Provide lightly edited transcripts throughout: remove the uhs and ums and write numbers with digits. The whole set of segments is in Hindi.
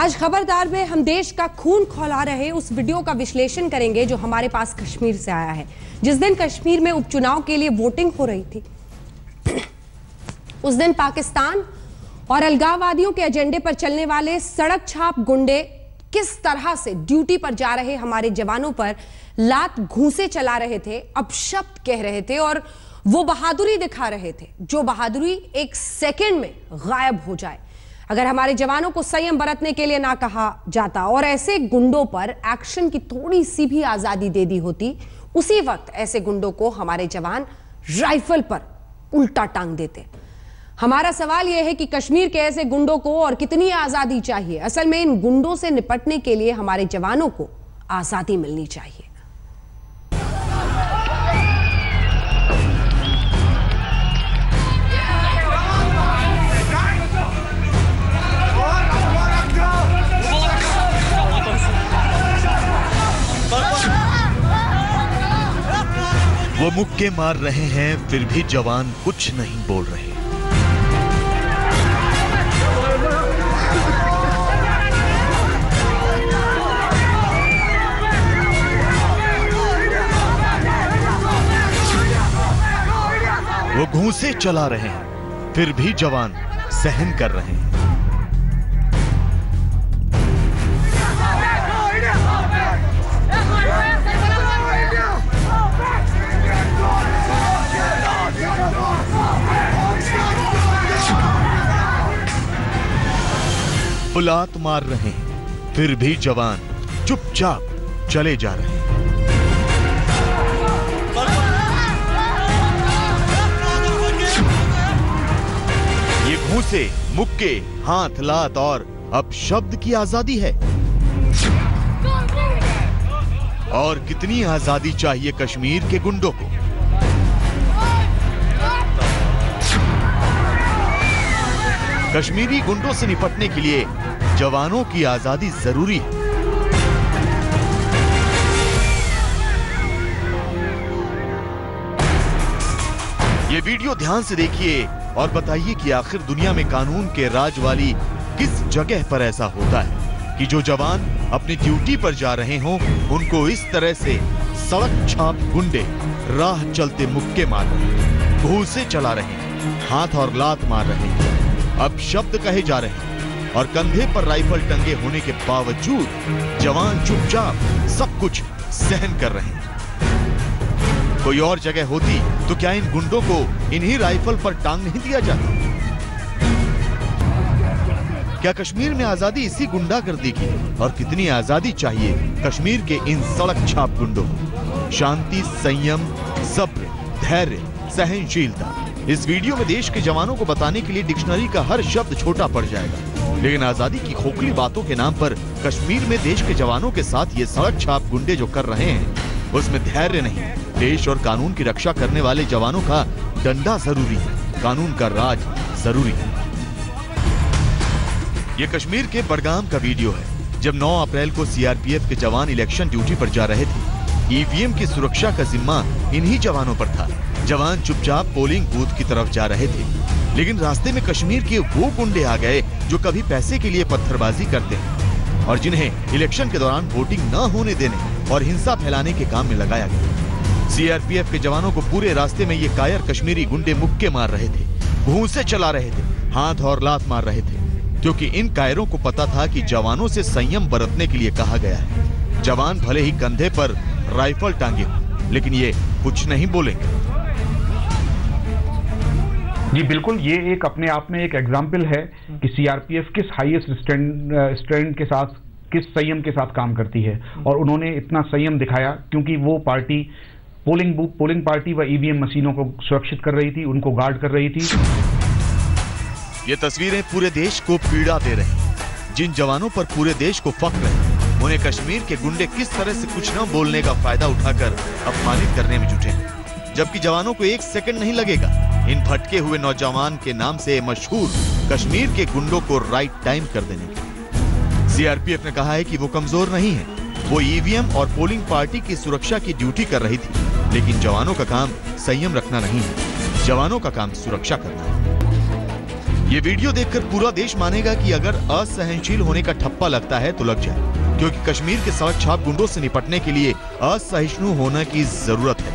आज खबरदार में हम देश का खून खौला रहे उस वीडियो का विश्लेषण करेंगे जो हमारे पास कश्मीर से आया है। जिस दिन कश्मीर में उपचुनाव के लिए वोटिंग हो रही थी उस दिन पाकिस्तान और अलगाववादियों के एजेंडे पर चलने वाले सड़क छाप गुंडे किस तरह से ड्यूटी पर जा रहे हमारे जवानों पर लात घूंसे चला रहे थे, अपशब्द कह रहे थे और वो बहादुरी दिखा रहे थे जो बहादुरी एक सेकंड में गायब हो जाए अगर हमारे जवानों को संयम बरतने के लिए ना कहा जाता और ऐसे गुंडों पर एक्शन की थोड़ी सी भी आजादी दे दी होती। उसी वक्त ऐसे गुंडों को हमारे जवान राइफल पर उल्टा टांग देते। हमारा सवाल यह है कि कश्मीर के ऐसे गुंडों को और कितनी आजादी चाहिए। असल में इन गुंडों से निपटने के लिए हमारे जवानों को आजादी मिलनी चाहिए। वो मुक्के मार रहे हैं फिर भी जवान कुछ नहीं बोल रहे। वो घूंसे चला रहे हैं फिर भी जवान सहन कर रहे हैं। लात मार रहे हैं फिर भी जवान चुपचाप चले जा रहे हैं। ये घूंसे, मुक्के, हाथ लात और अपशब्द की आजादी है। और कितनी आजादी चाहिए कश्मीर के गुंडों को। कश्मीरी गुंडों से निपटने के लिए जवानों की आजादी जरूरी है। ये वीडियो ध्यान से देखिए और बताइए कि आखिर दुनिया में कानून के राज वाली किस जगह पर ऐसा होता है कि जो जवान अपनी ड्यूटी पर जा रहे हों उनको इस तरह से सड़क छाप गुंडे राह चलते मुक्के मार रहे हैं, घूंसे चला रहे हैं, हाथ और लात मार रहे हैं, अब शब्द कहे जा रहे हैं और कंधे पर राइफल टंगे होने के बावजूद जवान चुपचाप सब कुछ सहन कर रहे हैं। कोई और जगह होती तो क्या इन गुंडों को इन्हीं राइफल पर टांग नहीं दिया जाता? क्या कश्मीर में आजादी इसी गुंडागर्दी की? और कितनी आजादी चाहिए कश्मीर के इन सड़क छाप गुंडों को? शांति, संयम, सब्र, धैर्य, सहनशीलता। इस वीडियो में देश के जवानों को बताने के लिए डिक्शनरी का हर शब्द छोटा पड़ जाएगा, लेकिन आजादी की खोखली बातों के नाम पर कश्मीर में देश के जवानों के साथ ये सड़क छाप गुंडे जो कर रहे हैं उसमें धैर्य नहीं। देश और कानून की रक्षा करने वाले जवानों का डंडा जरूरी है, कानून का राज जरूरी है। ये कश्मीर के बडगाम का वीडियो है जब 9 अप्रैल को सीआरपीएफ के जवान इलेक्शन ड्यूटी पर जा रहे थे। ईवीएम की सुरक्षा का जिम्मा इन्हीं जवानों पर था। जवान चुपचाप पोलिंग बूथ की तरफ जा रहे थे, लेकिन रास्ते में कश्मीर के वो गुंडे आ गए जो कभी पैसे के लिए पत्थरबाजी करते हैं और जिन्हें इलेक्शन के दौरान वोटिंग न होने देने और हिंसा फैलाने के काम में लगाया गया। सीआरपीएफ के जवानों को पूरे रास्ते में ये कायर कश्मीरी गुंडे मुक्के मार रहे थे, घूंसे चला रहे थे, हाथ और लात मार रहे थे, क्योंकि इन कायरों को पता था कि जवानों से संयम बरतने के लिए कहा गया है। जवान भले ही कंधे पर राइफल टांगे हो, लेकिन ये कुछ नहीं बोलेंगे। जी बिल्कुल, ये एक अपने आप में एक एग्जाम्पल है कि सीआरपीएफ किस हाईएस्ट स्टैंड के साथ, किस संयम के साथ काम करती है। और उन्होंने इतना संयम दिखाया क्योंकि वो पार्टी पोलिंग पार्टी व ईवीएम मशीनों को सुरक्षित कर रही थी, उनको गार्ड कर रही थी। ये तस्वीरें पूरे देश को पीड़ा दे रही हैं। जिन जवानों पर पूरे देश को फख्र है, उन्हें कश्मीर के गुंडे किस तरह से कुछ न बोलने का फायदा उठाकर अपमानित करने में जुटे हैं। जबकि जवानों को एक सेकंड नहीं लगेगा इन भटके हुए नौजवान के नाम से मशहूर कश्मीर के गुंडों को राइट टाइम कर देने की। सीआरपीएफ ने कहा है कि वो कमजोर नहीं है, वो ईवीएम और पोलिंग पार्टी की सुरक्षा की ड्यूटी कर रही थी, लेकिन जवानों का काम संयम रखना नहीं है, जवानों का काम सुरक्षा करना है। ये वीडियो देखकर पूरा देश मानेगा कि अगर असहनशील होने का ठप्पा लगता है तो लग जाए, क्योंकि कश्मीर के सड़क छाप गुंडों से निपटने के लिए असहिष्णु होने की जरूरत है।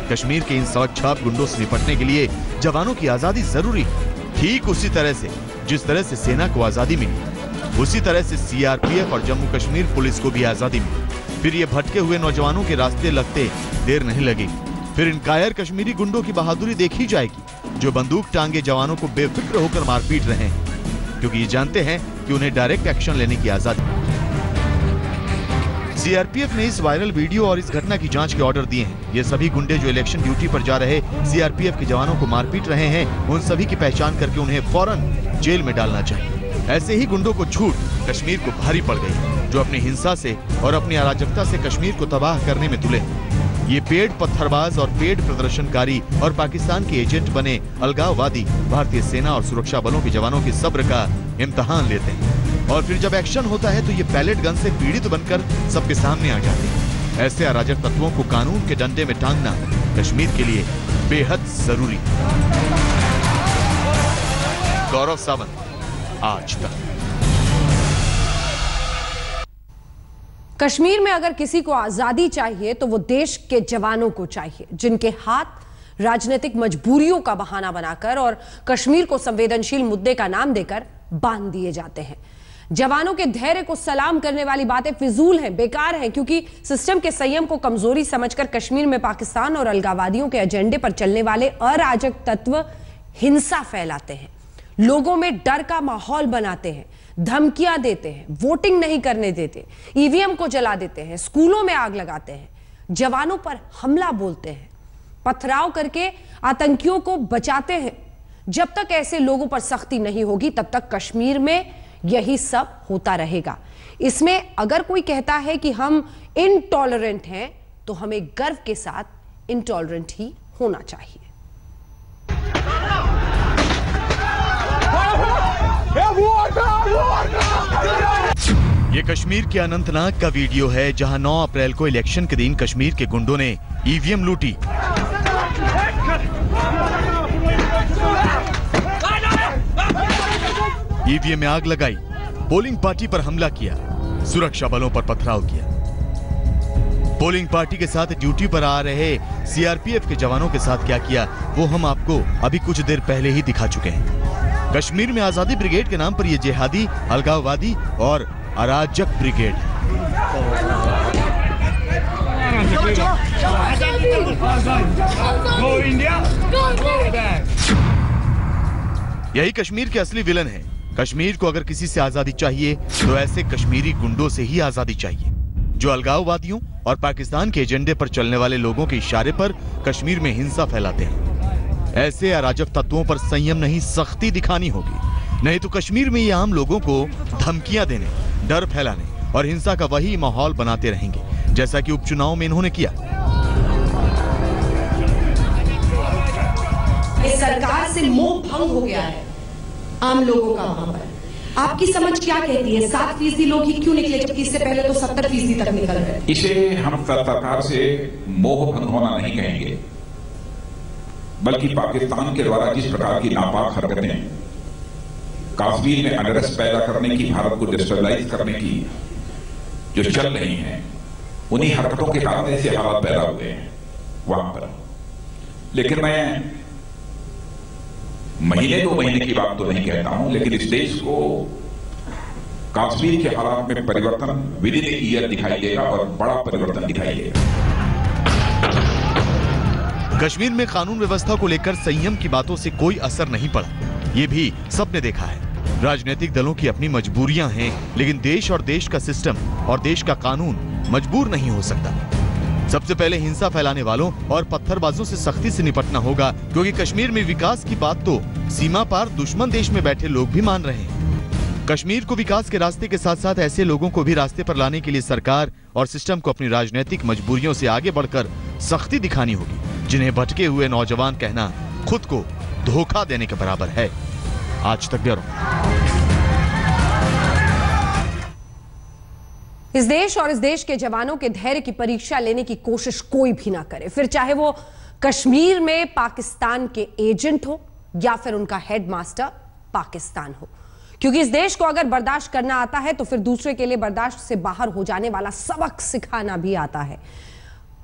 कश्मीर के इन सड़क छाप गुंडों से निपटने के लिए जवानों की आजादी जरूरी है। ठीक उसी तरह से जिस तरह से सेना को आजादी मिली, उसी तरह से सीआरपीएफ और जम्मू कश्मीर पुलिस को भी आजादी मिली। फिर ये भटके हुए नौजवानों के रास्ते लगते देर नहीं लगेगी। फिर इन कायर कश्मीरी गुंडों की बहादुरी देखी जाएगी, जो बंदूक टांगे जवानों को बेफिक्र होकर मारपीट रहे हैं, क्योंकि ये जानते हैं कि उन्हें डायरेक्ट एक्शन लेने की आजादी। सीआरपीएफ ने इस वायरल वीडियो और इस घटना की जांच के ऑर्डर दिए हैं। ये सभी गुंडे जो इलेक्शन ड्यूटी पर जा रहे सीआरपीएफ के जवानों को मारपीट रहे हैं, उन सभी की पहचान करके उन्हें फौरन जेल में डालना चाहिए। ऐसे ही गुंडों को छूट कश्मीर को भारी पड़ गई, जो अपनी हिंसा से और अपनी अराजकता से कश्मीर को तबाह करने में तुले। ये पेड़ पत्थरबाज और पेड़ प्रदर्शनकारी और पाकिस्तान के एजेंट बने अलगाववादी भारतीय सेना और सुरक्षा बलों के जवानों के सब्र का इम्तिहान लेते हैं, और फिर जब एक्शन होता है तो ये पैलेट गन से पीड़ित बनकर सबके सामने आ जाते हैं। ऐसे अराजक तत्वों को कानून के डंडे में टांगना कश्मीर के लिए बेहद जरूरी है। गौरव सावंत, आज तक। कश्मीर में अगर किसी को आजादी चाहिए तो वो देश के जवानों को चाहिए, जिनके हाथ राजनीतिक मजबूरियों का बहाना बनाकर और कश्मीर को संवेदनशील मुद्दे का नाम देकर बांध दिए जाते हैं। जवानों के धैर्य को सलाम करने वाली बातें फिजूल हैं, बेकार हैं, क्योंकि सिस्टम के संयम को कमजोरी समझकर कश्मीर में पाकिस्तान और अलगाववादियों के एजेंडे पर चलने वाले अराजक तत्व हिंसा फैलाते हैं, लोगों में डर का माहौल बनाते हैं, धमकियां देते हैं, वोटिंग नहीं करने देते, ईवीएम को जला देते हैं, स्कूलों में आग लगाते हैं, जवानों पर हमला बोलते हैं, पथराव करके आतंकियों को बचाते हैं। जब तक ऐसे लोगों पर सख्ती नहीं होगी तब तक कश्मीर में यही सब होता रहेगा। इसमें अगर कोई कहता है कि हम इनटॉलरेंट हैं तो हमें गर्व के साथ इनटॉलरेंट ही होना चाहिए। ये कश्मीर के अनंतनाग का वीडियो है, जहां 9 अप्रैल को इलेक्शन के दिन कश्मीर के गुंडों ने ईवीएम लूटी। ईवीएम में आग लगाई, पोलिंग पार्टी पर हमला किया, सुरक्षा बलों पर पथराव किया। पोलिंग पार्टी के साथ ड्यूटी पर आ रहे सीआरपीएफ के जवानों के साथ क्या किया वो हम आपको अभी कुछ देर पहले ही दिखा चुके हैं। कश्मीर में आजादी ब्रिगेड के नाम पर ये जिहादी, अलगाववादी और अराजक ब्रिगेड है। यही कश्मीर के असली विलन है। कश्मीर को अगर किसी से आजादी चाहिए तो ऐसे कश्मीरी गुंडों से ही आजादी चाहिए, जो अलगाववादियों और पाकिस्तान के एजेंडे पर चलने वाले लोगों के इशारे पर कश्मीर में हिंसा फैलाते हैं। ऐसे अराजक तत्वों पर संयम नहीं, सख्ती दिखानी होगी, नहीं तो कश्मीर में ये आम लोगों को धमकियां देने, डर फैलाने और हिंसा का वही माहौल बनाते रहेंगे, जैसा कि उपचुनाव में इन्होंने किया। इस सरकार से मोह भंग हो गया है आम लोगों का। वहां पर आपकी समझ क्या कहती है? 7% लोग ही क्यों निकले, जबकि इससे पहले तो 70% तक निकल रहे? इसे हम सरकार से मोह भंग होना नहीं कहेंगे, बल्कि पाकिस्तान के द्वारा जिस प्रकार की नापाक हरकतें कश्मीर में अनरेस्ट पैदा करने की, भारत को डिस्टेबलाइज करने की जो चल रही हैं, उन्हीं हरकतों के कारण ऐसे हालात पैदा हुए हैं वहां पर। लेकिन मैं महीने 2 महीने की बात तो नहीं कहता हूं, लेकिन इस देश को कश्मीर के हालात में परिवर्तन विद इन ईयर दिखाई देगा और बड़ा परिवर्तन दिखाई देगा। कश्मीर में कानून व्यवस्था को लेकर संयम की बातों से कोई असर नहीं पड़ा, ये भी सबने देखा है। राजनीतिक दलों की अपनी मजबूरियां हैं, लेकिन देश और देश का सिस्टम और देश का कानून मजबूर नहीं हो सकता। सबसे पहले हिंसा फैलाने वालों और पत्थरबाजों से सख्ती से निपटना होगा, क्योंकि कश्मीर में विकास की बात तो सीमा पार दुश्मन देश में बैठे लोग भी मान रहे हैं। कश्मीर को विकास के रास्ते के साथ साथ ऐसे लोगों को भी रास्ते पर लाने के लिए सरकार और सिस्टम को अपनी राजनीतिक मजबूरियों से आगे बढ़कर सख्ती दिखानी होगी, जिन्हें भटके हुए नौजवान कहना खुद को धोखा देने के बराबर है। आज तक ब्यूरो। इस देश और इस देश के जवानों के धैर्य की परीक्षा लेने की कोशिश कोई भी ना करे, फिर चाहे वो कश्मीर में पाकिस्तान के एजेंट हो या फिर उनका हेडमास्टर पाकिस्तान हो, क्योंकि इस देश को अगर बर्दाश्त करना आता है तो फिर दूसरे के लिए बर्दाश्त से बाहर हो जाने वाला सबक सिखाना भी आता है।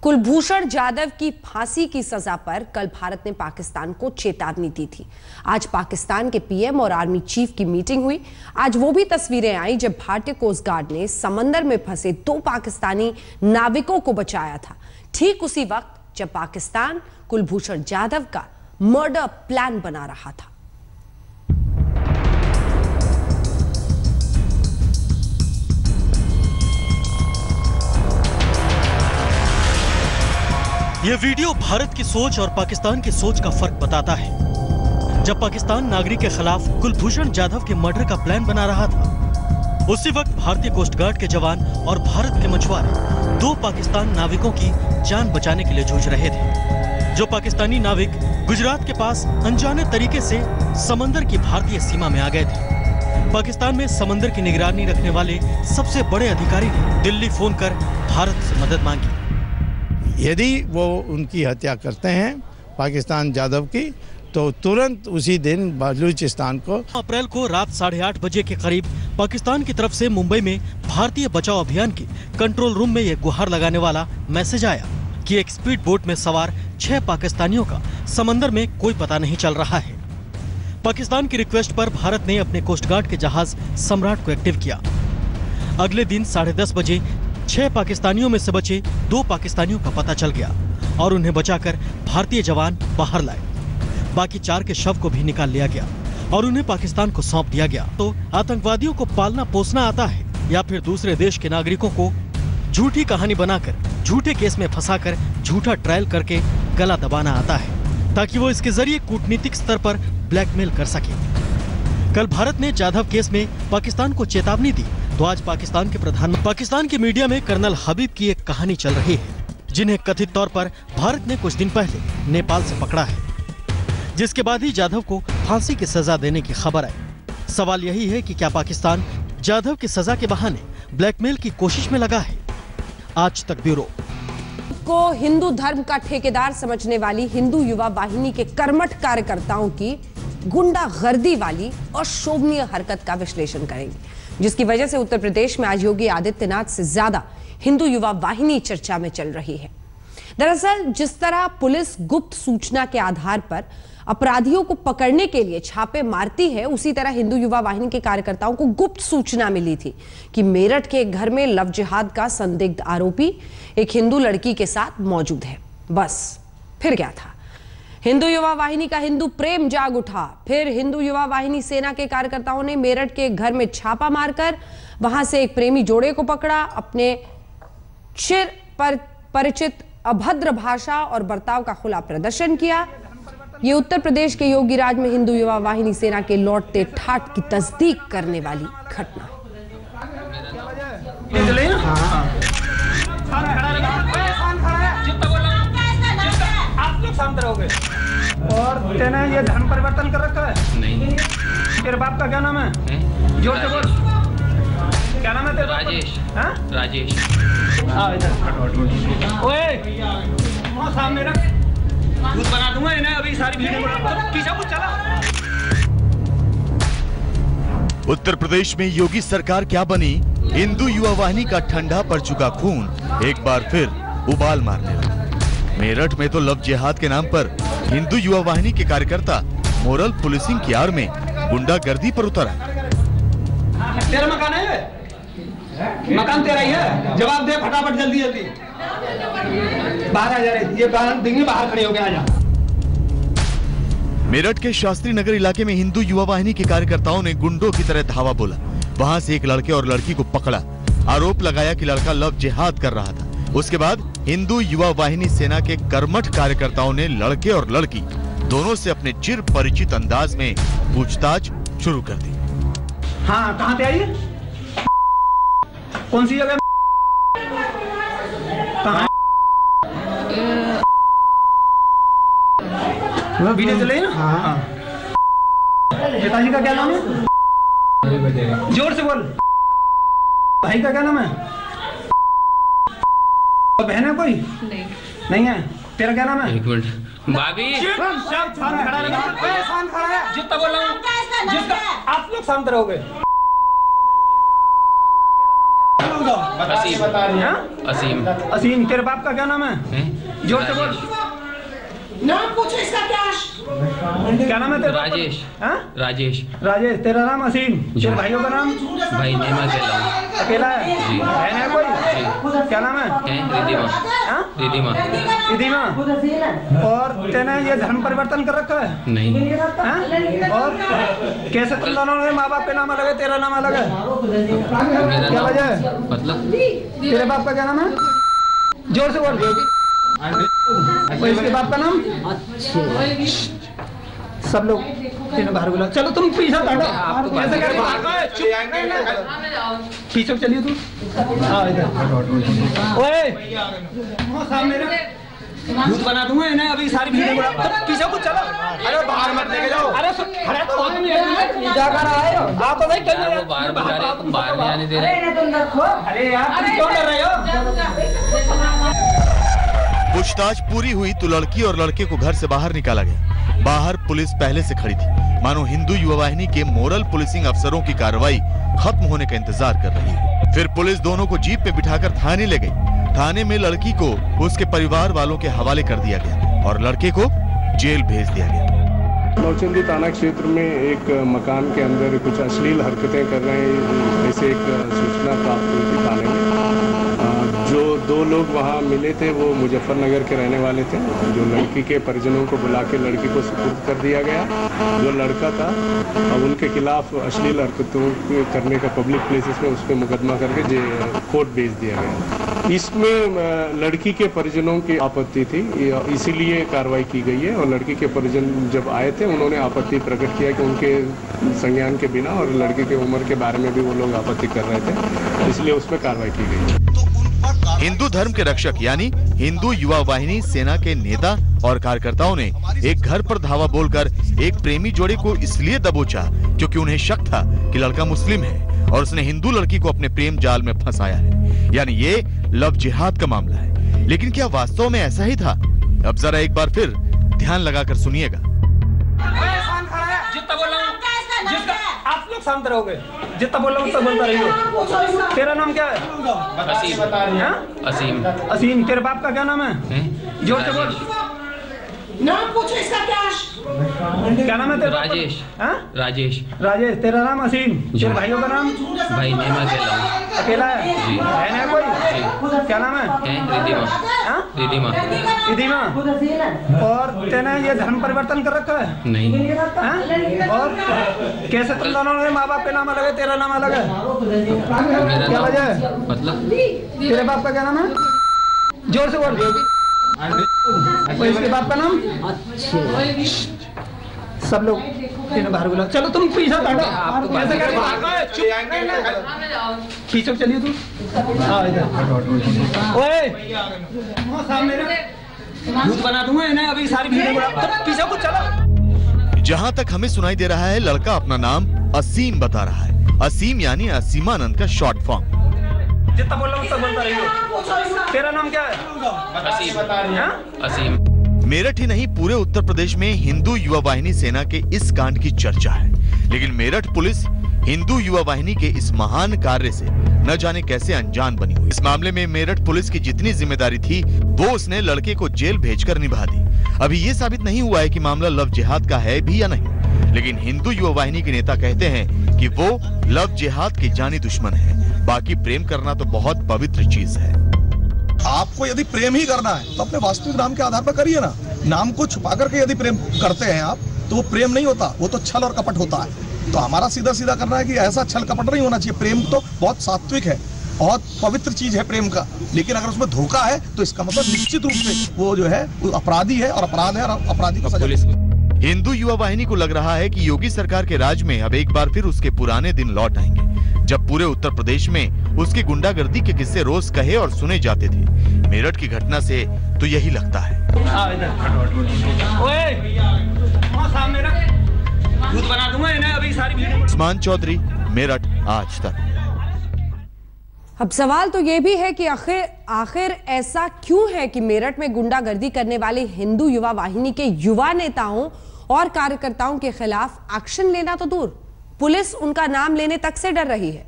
कुलभूषण जाधव की फांसी की सजा पर कल भारत ने पाकिस्तान को चेतावनी दी थी। आज पाकिस्तान के पीएम और आर्मी चीफ की मीटिंग हुई। आज वो भी तस्वीरें आई जब भारतीय कोस्ट गार्ड ने समंदर में फंसे 2 पाकिस्तानी नाविकों को बचाया था, ठीक उसी वक्त जब पाकिस्तान कुलभूषण जाधव का मर्डर प्लान बना रहा था। यह वीडियो भारत की सोच और पाकिस्तान की सोच का फर्क बताता है। जब पाकिस्तान नागरिक के खिलाफ कुलभूषण जाधव के मर्डर का प्लान बना रहा था, उसी वक्त भारतीय कोस्ट गार्ड के जवान और भारत के मछुआरे 2 पाकिस्तान नाविकों की जान बचाने के लिए जूझ रहे थे। जो पाकिस्तानी नाविक गुजरात के पास अनजाने तरीके से समंदर की भारतीय सीमा में आ गए थे। पाकिस्तान में समंदर की निगरानी रखने वाले सबसे बड़े अधिकारी ने दिल्ली फोन कर भारत से मदद मांगी। यदि वो उनकी हत्या करते हैं पाकिस्तान जाधव की, तो तुरंत उसी दिन बलूचिस्तान को। अप्रैल को रात 8:30 बजे के करीब पाकिस्तान की तरफ से मुंबई में भारतीय बचाव अभियान के कंट्रोल रूम में यह गुहार लगाने वाला मैसेज आया कि एक स्पीड बोट में सवार 6 पाकिस्तानियों का समंदर में कोई पता नहीं चल रहा है। पाकिस्तान की रिक्वेस्ट पर भारत ने अपने कोस्ट गार्ड के जहाज सम्राट को एक्टिव किया। अगले दिन 10:30 बजे 6 पाकिस्तानियों में से बचे 2 पाकिस्तानियों का पता चल गया और उन्हें बचाकर भारतीय जवान बाहर लाए। बाकी 4 के शव को भी निकाल लिया गया और उन्हें पाकिस्तान को सौंप दिया गया। तो आतंकवादियों को पालना पोसना आता है या फिर दूसरे देश के नागरिकों को झूठी कहानी बनाकर, झूठे केस में फंसाकर, झूठा ट्रायल करके गला दबाना आता है, ताकि वो इसके जरिए कूटनीतिक स्तर पर ब्लैकमेल कर सके। कल भारत ने जाधव केस में पाकिस्तान को चेतावनी दी, तो आज पाकिस्तान के मीडिया में कर्नल हबीब की एक कहानी चल रही है, जिन्हें कथित तौर पर भारत ने कुछ दिन पहले नेपाल से पकड़ा है, जिसके बाद ही जाधव को फांसी की सजा देने की खबर आई। सवाल यही है कि क्या पाकिस्तान जाधव की सजा के बहाने ब्लैकमेल की कोशिश में लगा है? आज तक ब्यूरो को हिंदू धर्म का ठेकेदार समझने वाली हिंदू युवा वाहिनी के कर्मठ कार्यकर्ताओं की गुंडागर्दी वाली और शोभनीय हरकत का विश्लेषण करेंगे, जिसकी वजह से उत्तर प्रदेश में आज योगी आदित्यनाथ से ज्यादा हिंदू युवा वाहिनी चर्चा में चल रही है। दरअसल जिस तरह पुलिस गुप्त सूचना के आधार पर अपराधियों को पकड़ने के लिए छापे मारती है, उसी तरह हिंदू युवा वाहिनी के कार्यकर्ताओं को गुप्त सूचना मिली थी कि मेरठ के एक घर में लव जिहाद का संदिग्ध आरोपी एक हिंदू लड़की के साथ मौजूद है। बस फिर क्या था, हिंदू युवा वाहिनी का हिंदू प्रेम जाग उठा। फिर हिंदू युवा वाहिनी सेना के कार्यकर्ताओं ने मेरठ के एक घर में छापा मारकर वहां से एक प्रेमी जोड़े को पकड़ा। अपने चिर परिचित अभद्र भाषा और बर्ताव का खुला प्रदर्शन किया। ये उत्तर प्रदेश के योगी राज में हिंदू युवा वाहिनी सेना के लौटते ठाठ की तस्दीक करने वाली घटना। और तेने ये धर्म परिवर्तन कर रखा है? नहीं। तेरे बाप का क्या नाम है? जोर से बोल। क्या नाम है तेरा? राजेश। हाँ? राजेश। ओए, सामने रख। दूध बना दूंगा इन्हें अभी सारी वीडियो पीछे कुछ चला। उत्तर प्रदेश में योगी सरकार क्या बनी? हिंदू युवा वाहिनी का ठंडा पड़ चुका खून एक बार फिर उबाल मारने लगा। मेरठ में तो लव जिहाद के नाम पर हिंदू युवा वाहिनी के कार्यकर्ता मोरल पुलिसिंग की आड़ में गुंडागर्दी पर उतर आए। तेरा मकान है? मकान तेरा ही है? जवाब दे फटाफट, जल्दी जल्दी। बाहर आ जा रहे, ये बाहर खड़े हो गए, आ जा। मेरठ के शास्त्री नगर इलाके में हिंदू युवा वाहिनी के कार्यकर्ताओं ने गुंडों की तरह धावा बोला। वहां से एक लड़के और लड़की को पकड़ा। आरोप लगाया कि लड़का लव जिहाद कर रहा था। उसके बाद हिंदू युवा वाहिनी सेना के कर्मठ कार्यकर्ताओं ने लड़के और लड़की दोनों से अपने चिर परिचित अंदाज में पूछताछ शुरू कर दी। हाँ, कहाँ पे आई? कौन सी जगह? कहाँ? वीडियो चल रही है ना? हाँ। पिताजी का क्या नाम है? जोर से बोल। भाई का क्या नाम है? बहन है कोई? नहीं है। तेरा क्या नाम है? एक मिनट। भाभी। जितना बोल रहा हूँ। जिसका आप लोग शांत रहोगे। असीम। असीम, तेरे बाप का क्या नाम है? जोर से बोल। नाम पूछो इसका क्या नाम है तेरा? राजेश। राजेश। राजेश, तेरा नाम असीम। तेरे भाइयों का नाम? भाई मैं अकेला हूँ। अकेला है? जी। बहन है कोई? क्या नाम है? रिधिमा। रिधिमा। और तेने ये धर्म परिवर्तन कर रखा है? नहीं। और कैसे तुम दोनों ने माँ बाप के नाम अलग है, तेरा नाम अलग है? क्या वजह है? मतलब तेरे बाप का क्या नाम है? जोर से बोल। इसके बाप का नाम? सब लोग तीनों बाहर बुला। चलो तुम पीछे हटो। ऐसे करके पीछे चलिए तुम। ओए सामने भूत बना दूंगा इन्हें अभी सारी भीड़ बुला। तुम पीछे कुछ चलो। अरे बाहर मत लेके जाओ। अरे अरे तो जाकर आए हो आप तो नहीं चल रहे। बाहर बुला रहे, तुम बाहर नहीं आने दे रहे। अरे यार तुम क्यों डर रहे हो? पूछताछ पूरी हुई तो लड़की और लड़के को घर से बाहर निकाला गया। बाहर पुलिस पहले से खड़ी थी, मानो हिंदू युवा वाहिनी के मोरल पुलिसिंग अफसरों की कार्रवाई खत्म होने का इंतजार कर रही है। फिर पुलिस दोनों को जीप पे बिठाकर थाने ले गई। थाने में लड़की को उसके परिवार वालों के हवाले कर दिया गया और लड़के को जेल भेज दिया गया। नौचंदी थाना क्षेत्र में एक मकान के अंदर कुछ अश्लील हरकतें कर रहे हैं, ऐसे एक सूचना प्राप्त हुई थी थाने में। जो दो लोग वहाँ मिले थे वो मुजफ्फरनगर के रहने वाले थे। जो लड़की के परिजनों को बुला के लड़की को सुपुर्द कर दिया गया। जो लड़का था अब उनके खिलाफ अश्लील हरकतों करने का पब्लिक प्लेसेस में उस पर मुकदमा करके कोर्ट भेज दिया गया। इसमें लड़की के परिजनों की आपत्ति थी, इसीलिए कार्रवाई की गई है। और लड़की के परिजन जब आए थे उन्होंने आपत्ति प्रकट किया कि उनके संज्ञान के बिना और लड़की की उम्र के बारे में भी वो लोग आपत्ति कर रहे थे, इसलिए उसमें कार्रवाई की गई। हिंदू धर्म के रक्षक यानी हिंदू युवा वाहिनी सेना के नेता और कार्यकर्ताओं ने एक घर पर धावा बोलकर एक प्रेमी जोड़े को इसलिए दबोचा क्योंकि उन्हें शक था कि लड़का मुस्लिम है और उसने हिंदू लड़की को अपने प्रेम जाल में फंसाया है। यानी ये लव जिहाद का मामला है। लेकिन क्या वास्तव में ऐसा ही था? अब जरा एक बार फिर ध्यान लगाकर सुनिएगा। आप लोग शांत रहोगे। जितना बोल रहा हूँ उतना बोलता रहिए। तेरा नाम क्या है? असीम। असीम, तेरे बाप का क्या नाम है? जोर से बोल। नाम पूछो इसका क्या नाम है तेरा? राजेश। राजेश। राजेश, तेरा नाम असीम। तेरे भाइयों का नाम? भाई मैं अकेला हूँ। अकेला है? जी। बहन है कोई? क्या नाम है? रिधिमा। रिधिमा। और तेने ये धर्म परिवर्तन कर रखा है? नहीं। और कैसे तुम दोनों ने माँ बाप के नाम अलग है, तेरा नाम अलग है? क्या वजह है? मतलब तेरे बाप का क्या नाम है? जोर से बोल। इसके बाप का नाम? सब लोग तीनों बाहर बुला। चलो तुम पीछे हटो। ऐसे करके पीछे चलिए तुम। ओए सामने भूत बना दूंगा इन्हें अभी सारी भीड़ बुला। पीछे कुछ चलो। जहाँ तक हमें सुनाई दे रहा है लड़का अपना नाम असीम बता रहा है। असीम यानी असीमानंद का शॉर्ट फॉर्म। जितना बोल रहा हूँ उतना बोलता रहिए। तेरा नाम क्या है? असीम। मेरठ ही नहीं पूरे उत्तर प्रदेश में हिंदू युवा वाहिनी सेना के इस कांड की चर्चा है। लेकिन मेरठ पुलिस हिंदू युवा वाहिनी के इस महान कार्य से न जाने कैसे अनजान बनी हुई। इस मामले में मेरठ पुलिस की जितनी जिम्मेदारी थी वो उसने लड़के को जेल भेजकर निभा दी। अभी ये साबित नहीं हुआ है कि मामला लव जिहाद का है भी या नहीं, लेकिन हिंदू युवा वाहिनी के नेता कहते हैं कि वो लव जिहाद के जानी दुश्मन है। बाकी प्रेम करना तो बहुत पवित्र चीज है। आपको यदि प्रेम ही करना है तो अपने वास्तविक नाम के आधार पर करिए ना। नाम को छुपा करके यदि प्रेम करते हैं आप तो वो प्रेम नहीं होता, वो तो छल और कपट होता है। तो हमारा सीधा सीधा करना है कि ऐसा छल कपट नहीं होना चाहिए। प्रेम तो बहुत सात्विक है, बहुत पवित्र चीज है प्रेम का। लेकिन अगर उसमें धोखा है तो इसका मतलब निश्चित रूप से वो जो है वो अपराधी है और अपराध है और अपराधी को सजा। हिंदू युवा वाहिनी को लग रहा है कि योगी सरकार के राज में अब एक बार फिर उसके पुराने दिन लौट आएंगे, जब पूरे उत्तर प्रदेश में उसकी गुंडागर्दी के किस्से रोज कहे और सुने जाते थे। मेरठ की घटना से तो यही लगता है। उस्मान चौधरी, मेरठ, आज तक। अब सवाल तो ये भी है कि आखिर ऐसा क्यों है कि मेरठ में गुंडागर्दी करने वाले हिंदू युवा वाहिनी के युवा नेताओं और कार्यकर्ताओं के खिलाफ एक्शन लेना तो दूर, पुलिस उनका नाम लेने तक से डर रही है।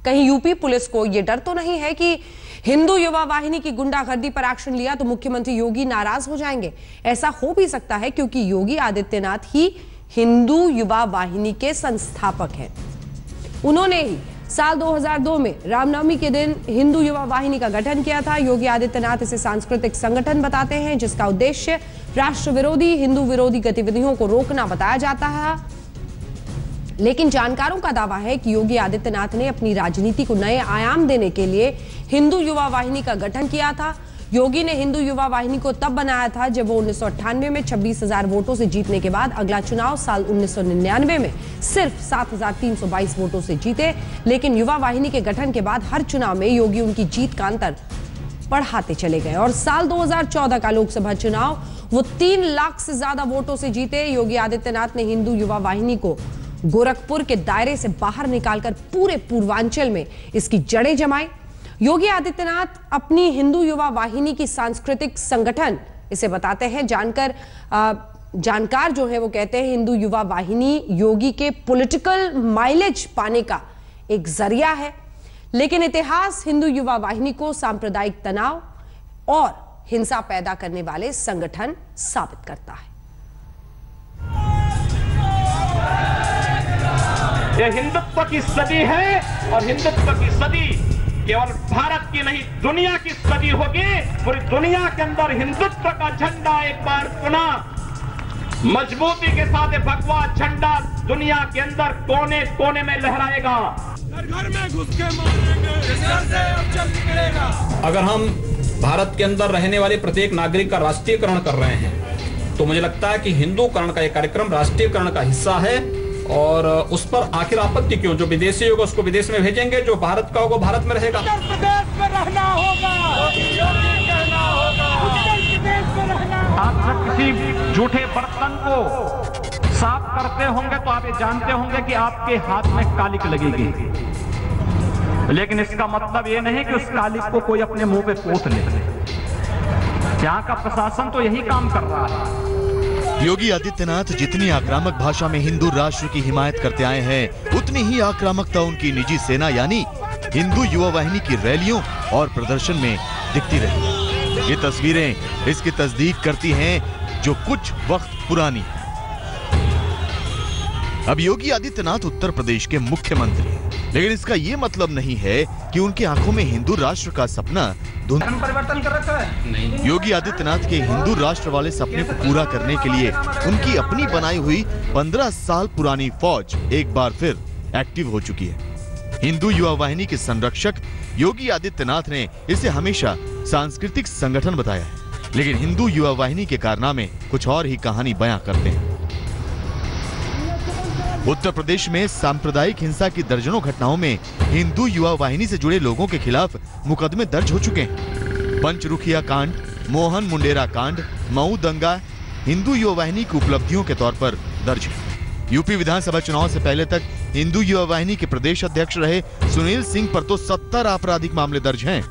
कहीं यूपी पुलिस को यह डर तो नहीं है कि हिंदू युवा वाहिनी की गुंडागर्दी पर एक्शन लिया तो मुख्यमंत्री योगी नाराज हो जाएंगे? ऐसा हो भी सकता है क्योंकि योगी आदित्यनाथ ही हिंदू युवा वाहिनी के संस्थापक हैं। उन्होंने ही साल 2002 में रामनवमी के दिन हिंदू युवा वाहिनी का गठन किया था। योगी आदित्यनाथ इसे सांस्कृतिक संगठन बताते हैं जिसका उद्देश्य राष्ट्र विरोधी, हिंदू विरोधी गतिविधियों को रोकना बताया जाता है। लेकिन जानकारों का दावा है कि योगी आदित्यनाथ ने अपनी राजनीति को नए आयाम देने के लिए हिंदू युवा वाहिनी का गठन किया था। योगी ने हिंदू युवा वाहिनी को तब बनाया था जब वो 1998 में 26,000 वोटों से जीतने के बाद अगला चुनाव साल 1999 में सिर्फ 7,322 वोटों से जीते। लेकिन युवा वाहिनी के गठन के बाद हर चुनाव में योगी उनकी जीत का अंतर बढ़ाते चले गए और साल 2014 का लोकसभा चुनाव वो 3 लाख से ज्यादा वोटों से जीते। योगी आदित्यनाथ ने हिंदू युवा वाहिनी को गोरखपुर के दायरे से बाहर निकालकर पूरे पूर्वांचल में इसकी जड़ें जमाई। योगी आदित्यनाथ अपनी हिंदू युवा वाहिनी की सांस्कृतिक संगठन इसे बताते हैं। जानकार जो है वो कहते हैं हिंदू युवा वाहिनी योगी के पॉलिटिकल माइलेज पाने का एक जरिया है, लेकिन इतिहास हिंदू युवा वाहिनी को सांप्रदायिक तनाव और हिंसा पैदा करने वाले संगठन साबित करता है। यह हिंदुत्व की सदी है और हिंदुत्व की सदी केवल भारत की नहीं दुनिया की सदी होगी। पूरी दुनिया के अंदर हिंदुत्व का झंडा एक बार पुनः मजबूती के साथ भगवा झंडा दुनिया के अंदर कोने कोने में लहराएगा। घर में घुस के मारेंगे, इस घर से अब चल निकलेगा। अगर हम भारत के अंदर रहने वाले प्रत्येक नागरिक का राष्ट्रीयकरण कर रहे हैं तो मुझे लगता है कि हिंदूकरण का यह कार्यक्रम राष्ट्रीयकरण का हिस्सा है और उस पर आखिर आपत्ति क्यों? जो विदेशी होगा उसको विदेश में भेजेंगे, जो भारत का होगा भारत में रहेगा। उत्तर प्रदेश में रहना होगा, कहना होगा, उत्तर प्रदेश में रहना। आप जब किसी झूठे बर्तन को साफ करते होंगे तो आप ये जानते होंगे कि आपके हाथ में कालिक लगेगी, लेकिन इसका मतलब ये नहीं कि उस कालिक को कोई अपने मुंह पे पोत ले। यहाँ का प्रशासन तो यही काम कर रहा है। योगी आदित्यनाथ जितनी आक्रामक भाषा में हिंदू राष्ट्र की हिमायत करते आए हैं, उतनी ही आक्रामकता उनकी निजी सेना यानी हिंदू युवा वाहिनी की रैलियों और प्रदर्शन में दिखती रही। ये तस्वीरें इसकी तस्दीक करती हैं जो कुछ वक्त पुरानी। अब योगी आदित्यनाथ उत्तर प्रदेश के मुख्यमंत्री हैं, लेकिन इसका ये मतलब नहीं है कि उनकी आंखों में हिंदू राष्ट्र का सपना परिवर्तन कर रखा है। नहीं। योगी आदित्यनाथ के हिंदू राष्ट्र वाले सपने को पूरा करने के लिए उनकी अपनी बनाई हुई 15 साल पुरानी फौज एक बार फिर एक्टिव हो चुकी है। हिंदू युवा वाहिनी के संरक्षक योगी आदित्यनाथ ने इसे हमेशा सांस्कृतिक संगठन बताया है, लेकिन हिंदू युवा वाहिनी के कारनामे कुछ और ही कहानी बयां करते हैं। उत्तर प्रदेश में सांप्रदायिक हिंसा की दर्जनों घटनाओं में हिंदू युवा वाहिनी से जुड़े लोगों के खिलाफ मुकदमे दर्ज हो चुके हैं। पंचरुखिया कांड, मोहन मुंडेरा कांड, मऊ दंगा हिंदू युवा वाहिनी की उपलब्धियों के तौर पर दर्ज है। यूपी विधानसभा चुनाव से पहले तक हिंदू युवा वाहिनी के प्रदेश अध्यक्ष रहे सुनील सिंह पर तो 70 आपराधिक मामले दर्ज हैं।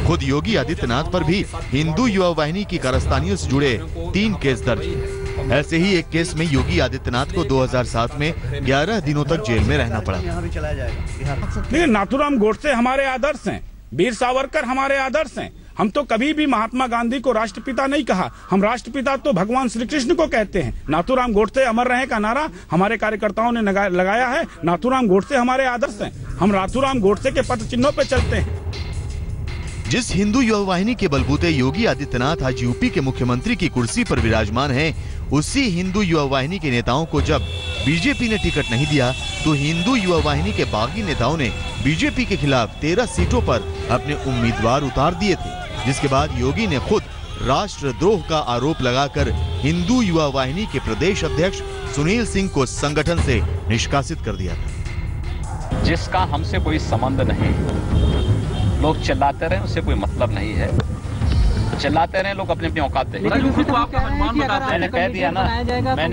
खुद योगी आदित्यनाथ पर भी हिंदू युवा वाहिनी की कारस्तानियों से जुड़े 3 केस दर्ज हैं। ऐसे ही एक केस में योगी आदित्यनाथ को 2007 में 11 दिनों तक जेल में रहना पड़ा। देखिए, नाथूराम गोडसे हमारे आदर्श हैं, वीर सावरकर हमारे आदर्श हैं। हम तो कभी भी महात्मा गांधी को राष्ट्रपिता नहीं कहा, हम राष्ट्रपिता तो भगवान श्री कृष्ण को कहते हैं। नाथूराम गोडसे अमर रहे का नारा हमारे कार्यकर्ताओं ने लगाया है। नाथूराम गोडसे हमारे आदर्श हैं, हम नाथूराम गोडसे के पथ चिन्हों पे चलते हैं। जिस हिंदू युवा वाहिनी के बलबूते योगी आदित्यनाथ आज यूपी के मुख्यमंत्री की कुर्सी पर विराजमान हैं, उसी हिंदू युवा वाहिनी के नेताओं को जब बीजेपी ने टिकट नहीं दिया तो हिंदू युवा वाहिनी के बागी नेताओं ने बीजेपी के खिलाफ 13 सीटों पर अपने उम्मीदवार उतार दिए थे, जिसके बाद योगी ने खुद राष्ट्रद्रोह का आरोप लगाकर हिंदू युवा वाहिनी के प्रदेश अध्यक्ष सुनील सिंह को संगठन से निष्कासित कर दिया था। जिसका हमसे कोई संबंध नहीं, लोग चिल्लाते रहे, उससे कोई मतलब नहीं है। चिल्लाते रहे लोग, अपने अपनी औकात देखें। मैंने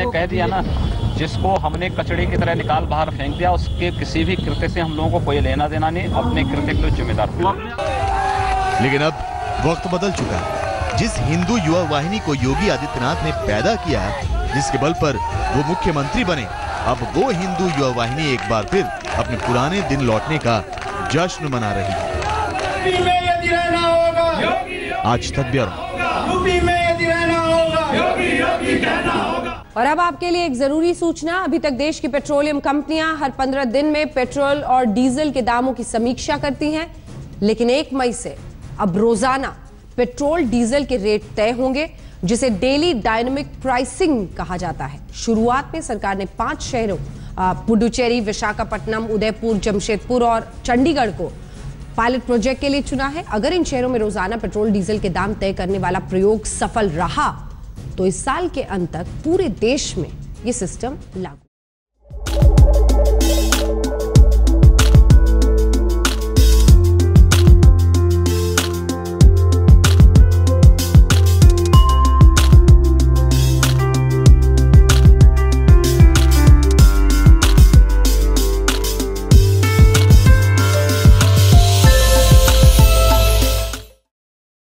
कह दिया ना, जिसको हमने कचड़े की तरह निकाल बाहर फेंक दिया, उसके किसी भी कृत्य से हम लोगों को कोई लेना देना नहीं, अपने कृत्य के लिए जिम्मेदार। लेकिन अब वक्त बदल चुका है। जिस हिंदू युवा वाहिनी को योगी आदित्यनाथ ने पैदा किया, जिसके बल पर वो मुख्यमंत्री बने। अब वो हिंदू युवा वाहिनी एक बार फिर अपने पुराने दिन लौटने का जश्न मना रही है। आज तक ब्यूरो। और अब आपके लिए एक जरूरी सूचना। अभी तक देश की पेट्रोलियम कंपनियां हर 15 दिन में पेट्रोल और डीजल के दामों की समीक्षा करती हैं, लेकिन 1 मई से अब रोजाना पेट्रोल डीजल के रेट तय होंगे, जिसे डेली डायनामिक प्राइसिंग कहा जाता है। शुरुआत में सरकार ने 5 शहरों पुडुचेरी, विशाखापट्टनम, उदयपुर, जमशेदपुर और चंडीगढ़ को पायलट प्रोजेक्ट के लिए चुना है। अगर इन शहरों में रोजाना पेट्रोल डीजल के दाम तय करने वाला प्रयोग सफल रहा तो इस साल के अंत तक पूरे देश में यह सिस्टम लागू